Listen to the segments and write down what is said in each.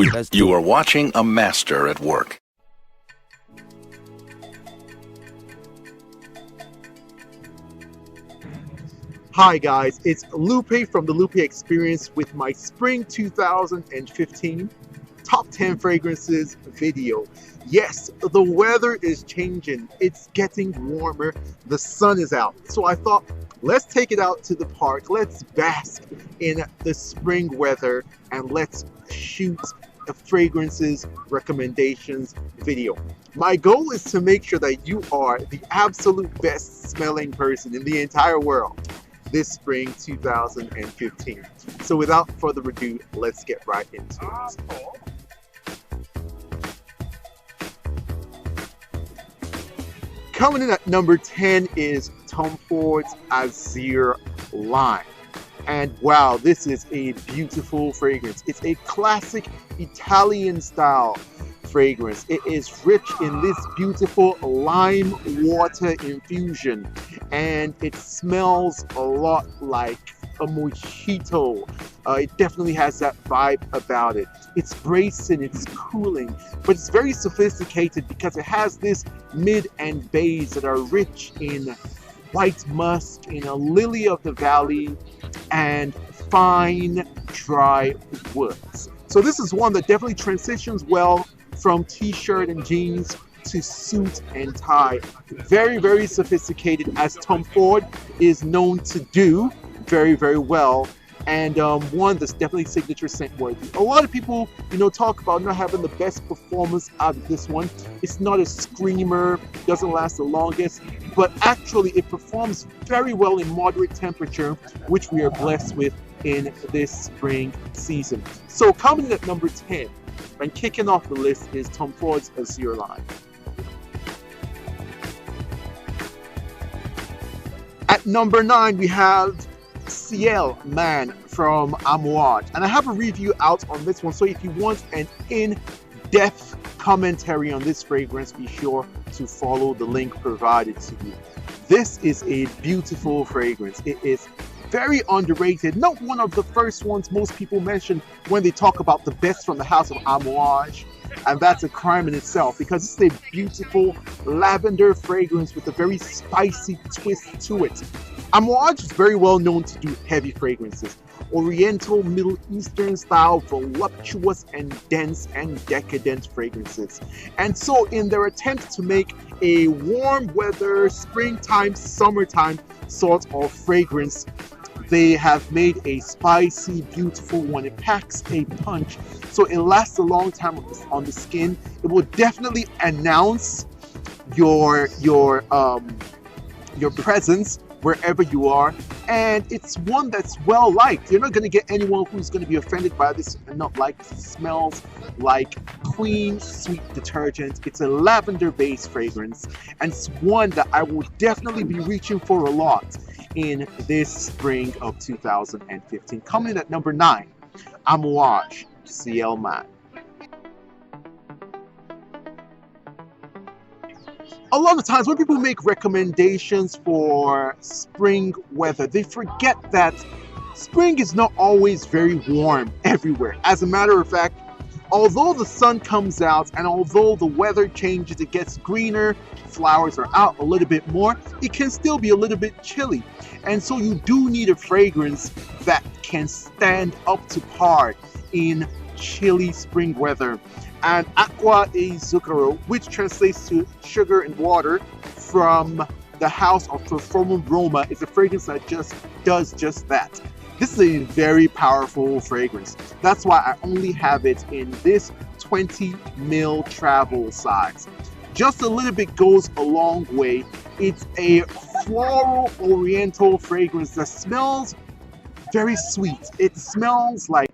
You are watching a master at work. Hi guys, it's Lupe from the Lupe Experience with my Spring 2015 Top 10 Fragrances video. Yes, the weather is changing. It's getting warmer. The sun is out. So I thought, let's take it out to the park. Let's bask in the spring weather and let's shoot a fragrances recommendations video. My goal is to make sure that you are the absolute best smelling person in the entire world this spring 2015. So without further ado, let's get right into it. Coming in at number 10 is Tom Ford's Azure Lime. And wow, this is a beautiful fragrance. It's a classic Italian style fragrance. It is rich in this beautiful lime water infusion, and it smells a lot like a mojito. It definitely has that vibe about it. It's bracing, it's cooling, but it's very sophisticated because it has this mid and base that are rich in white musk, in a lily of the valley, and fine dry woods. So this is one that definitely transitions well from t-shirt and jeans to suit and tie. Very, very sophisticated, as Tom Ford is known to do very, very well. And one that's definitely signature scent worthy. A lot of people, talk about not having the best performance out of this one. It's not a screamer, doesn't last the longest, but actually it performs very well in moderate temperature, which we are blessed with in this spring season. So coming in at number 10 and kicking off the list is Tom Ford's Azure Lime. At number 9 we have Ciel Man from Amouage, and I have a review out on this one, so if you want an in-depth commentary on this fragrance, be sure to follow the link provided to you. This is a beautiful fragrance. It is very underrated, not one of the first ones most people mention when they talk about the best from the house of Amouage, and that's a crime in itself, because it's a beautiful lavender fragrance with a very spicy twist to it. Amouage is very well known to do heavy fragrances, Oriental, Middle Eastern style, voluptuous and dense and decadent fragrances. And so in their attempt to make a warm weather, springtime, summertime sort of fragrance, they have made a spicy, beautiful one. It packs a punch, so it lasts a long time on the skin. It will definitely announce your presence wherever you are, and it's one that's well liked. You're not going to get anyone who's going to be offended by this and not like it. It smells like clean, sweet detergent. It's a lavender-based fragrance, and it's one that I will definitely be reaching for a lot in this spring of 2015. Coming in at number 9, Amouage Ciel Man. A lot of times when people make recommendations for spring weather, they forget that spring is not always very warm everywhere. As a matter of fact, although the sun comes out and although the weather changes, it gets greener, flowers are out a little bit more, it can still be a little bit chilly. And so you do need a fragrance that can stand up to par in chilly spring weather. And Aqua e Zucchero, which translates to sugar and water, from the house of Performum Roma, is a fragrance that just does just that. This is a very powerful fragrance. That's why I only have it in this 20 ml travel size. Just a little bit goes a long way. It's a floral oriental fragrance that smells very sweet. It smells like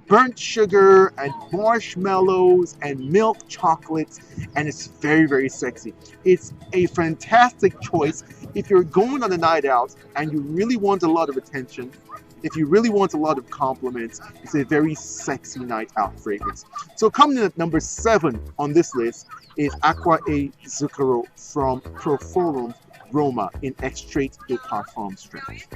burnt sugar and marshmallows and milk chocolates, and it's very, very sexy. It's a fantastic choice if you're going on a night out and you really want a lot of attention. If you really want a lot of compliments, it's a very sexy night out fragrance. So coming in at number 7 on this list is Aqua e Zucchero from Performum Roma in Extrait de Parfum strength.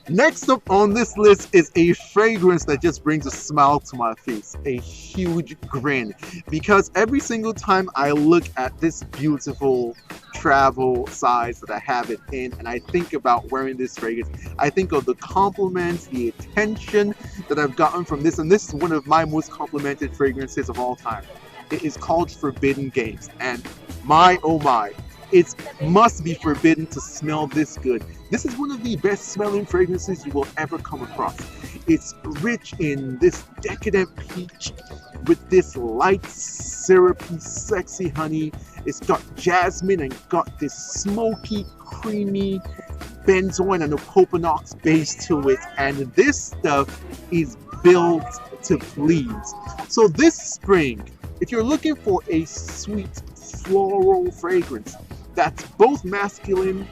Next up on this list is a fragrance that just brings a smile to my face, a huge grin, because every single time I look at this beautiful travel size that I have it in and I think about wearing this fragrance, I think of the compliments, the attention that I've gotten from this, and this is one of my most complimented fragrances of all time. It is called Forbidden Games, and my oh my, it must be forbidden to smell this good. This is one of the best smelling fragrances you will ever come across. It's rich in this decadent peach with this light, syrupy, sexy honey. It's got jasmine and got this smoky, creamy benzoin and opopanox base to it. And this stuff is built to please. So this spring, if you're looking for a sweet floral fragrance that's both masculine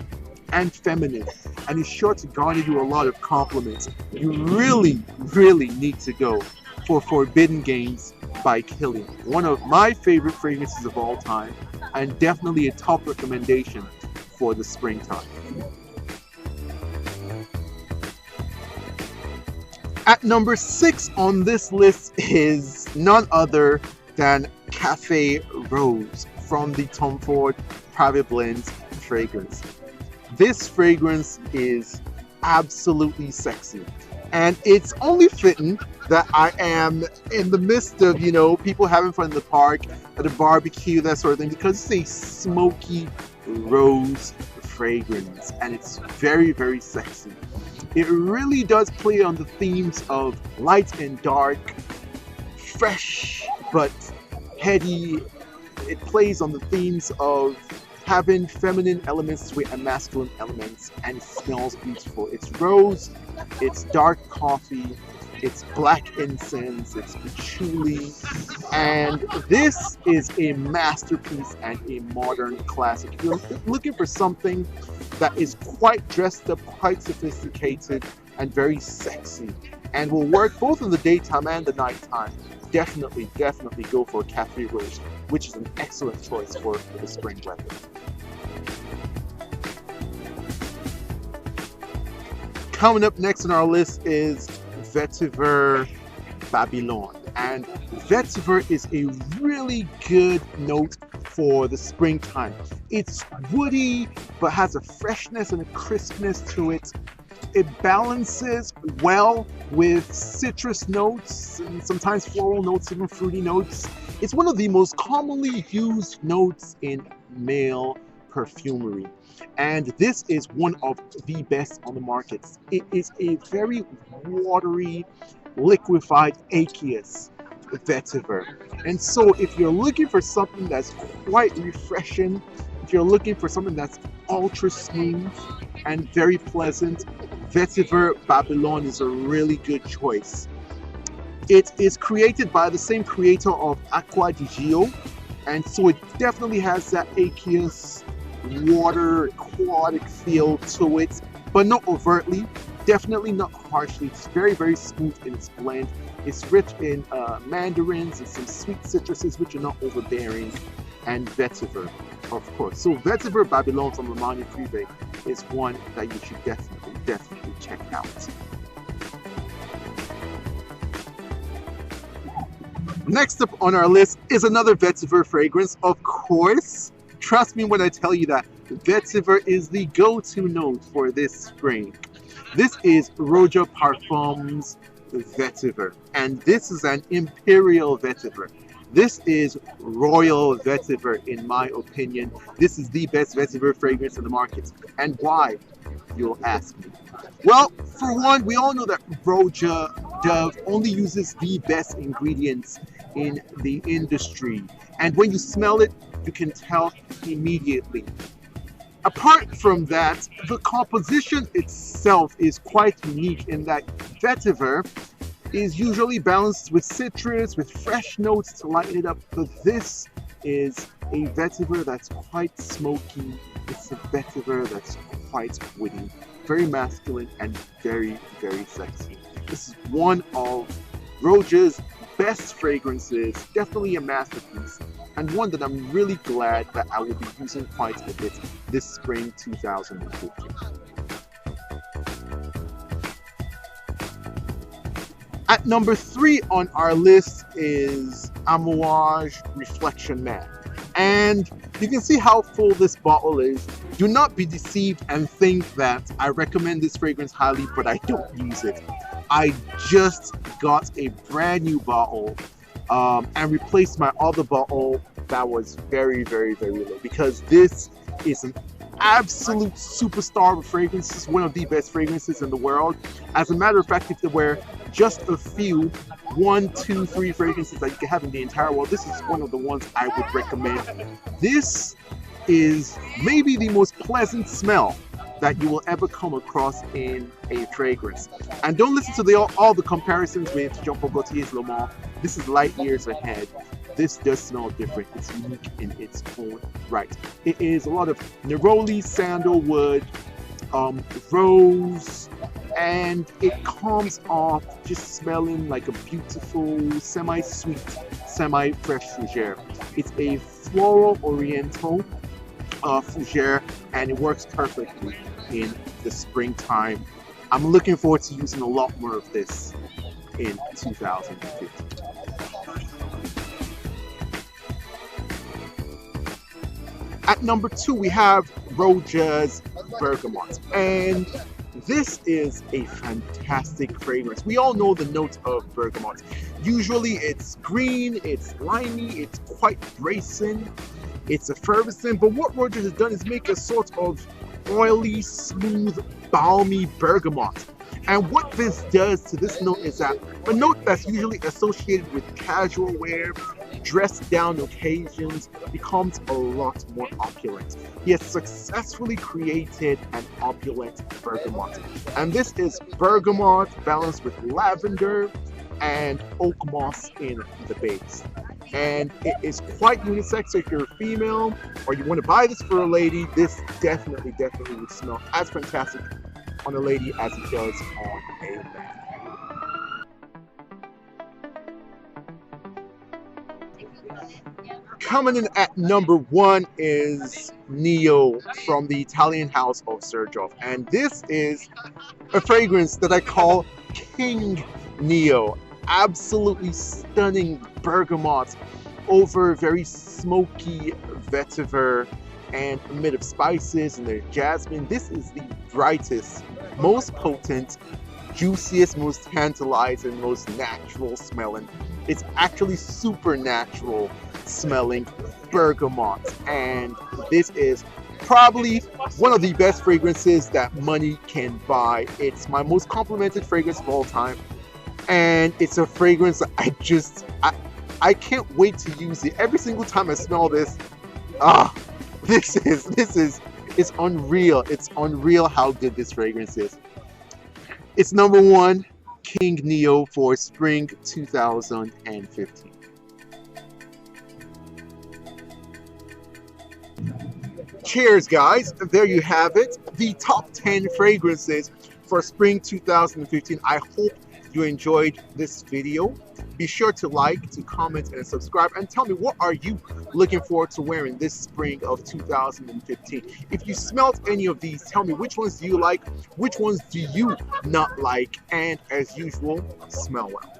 and feminine and is sure to garner you a lot of compliments, you really, really need to go for Forbidden Games by Killian. One of my favorite fragrances of all time, and definitely a top recommendation for the springtime. At number 6 on this list is none other than Cafe Rose from the Tom Ford Private Blends fragrance. This fragrance is absolutely sexy, and it's only fitting that I am in the midst of, people having fun in the park, at a barbecue, that sort of thing, because it's a smoky rose fragrance and it's very, very sexy. It really does play on the themes of light and dark, fresh but heady. It plays on the themes of having feminine elements to it and masculine elements, and it smells beautiful. It's rose, it's dark coffee, it's black incense, it's patchouli, and this is a masterpiece and a modern classic. If you're looking for something that is quite dressed up, quite sophisticated, and very sexy, and will work both in the daytime and the nighttime, definitely go for Cafe Rose, which is an excellent choice for the spring weather. Coming up next on our list is Vetiver Babylon. And Vetiver is a really good note for the springtime. It's woody, but has a freshness and a crispness to it. It balances well with citrus notes and sometimes floral notes, even fruity notes. It's one of the most commonly used notes in male perfumery, and this is one of the best on the market. It is a very watery, liquefied aqueous vetiver, and so if you're looking for something that's quite refreshing, if you're looking for something that's ultra smooth and very pleasant, Vetiver Babylon is a really good choice. It is created by the same creator of Acqua di Gio, and so it definitely has that aqueous, water, aquatic feel to it, but not overtly, definitely not harshly. It's very, very smooth in its blend. It's rich in mandarins and some sweet citruses, which are not overbearing, and vetiver, of course. So Vetiver Babylon from Romani Privé is one that you should definitely check out. Next up on our list is another Vetiver fragrance, of course. Trust me when I tell you that Vetiver is the go-to note for this spring. This is Roja Parfums Vetiver, and this is an Imperial Vetiver. This is Royal Vetiver, in my opinion. This is the best vetiver fragrance in the market. And why, you'll ask me? Well, for one, we all know that Roja Dove only uses the best ingredients in the industry. And when you smell it, you can tell immediately. Apart from that, the composition itself is quite unique in that vetiver is usually balanced with citrus, with fresh notes to lighten it up, but this is a vetiver that's quite smoky. It's a vetiver that's quite witty, very masculine, and very, very sexy. This is one of Roja's best fragrances, definitely a masterpiece, and one that I'm really glad that I will be using quite a bit this spring 2015. At number 3 on our list is Amouage Reflection Matte. And you can see how full this bottle is. Do not be deceived and think that I recommend this fragrance highly, but I don't use it. I just got a brand new bottle and replaced my other bottle that was very, very, very low, because this is an absolute superstar of fragrances, one of the best fragrances in the world. As a matter of fact, if there were just a few 1, 2, 3 fragrances that you can have in the entire world, this is one of the ones I would recommend. This is maybe the most pleasant smell that you will ever come across in a fragrance. And don't listen to all the comparisons with Jean Paul Gaultier's Le Mans. This is light years ahead. This does smell different. It's unique in its own right. It is a lot of neroli, sandalwood, rose, and it comes off just smelling like a beautiful, semi-sweet, semi-fresh fougere. It's a floral oriental fougere, and it works perfectly in the springtime. I'm looking forward to using a lot more of this in 2015. At number 2, we have Roja's Bergamot, and this is a fantastic fragrance. We all know the note of bergamot. Usually it's green, it's limey, it's quite bracing, it's effervescent, but what Roja has done is make a sort of oily, smooth, balmy bergamot. And what this does to this note is that a note that's usually associated with casual wear, dressed down occasions, becomes a lot more opulent. He has successfully created an opulent bergamot. And this is bergamot balanced with lavender and oak moss in the base. And it is quite unisex, so if you're a female or you want to buy this for a lady, this definitely would smell as fantastic on a lady as it does on a man. Coming in at number 1 is Neo from the Italian house of Sergioff, and this is a fragrance that I call King Neo. Absolutely stunning bergamot over very smoky vetiver and a bit of spices and there's jasmine. This is the brightest, most potent, juiciest, most tantalizing, most natural smelling. It's actually supernatural smelling bergamot, and this is probably one of the best fragrances that money can buy. It's my most complimented fragrance of all time, and it's a fragrance that I can't wait to use it. Every single time I smell this, it's unreal. It's unreal how good this fragrance is. It's number 1, King Neo for spring 2015. Cheers, guys. There you have it. The top 10 fragrances for spring 2015. I hope you enjoyed this video. Be sure to like, to comment, and subscribe, and tell me, what are you looking forward to wearing this spring of 2015? If you smelt any of these, tell me, which ones do you like, which ones do you not like, and as usual, smell well.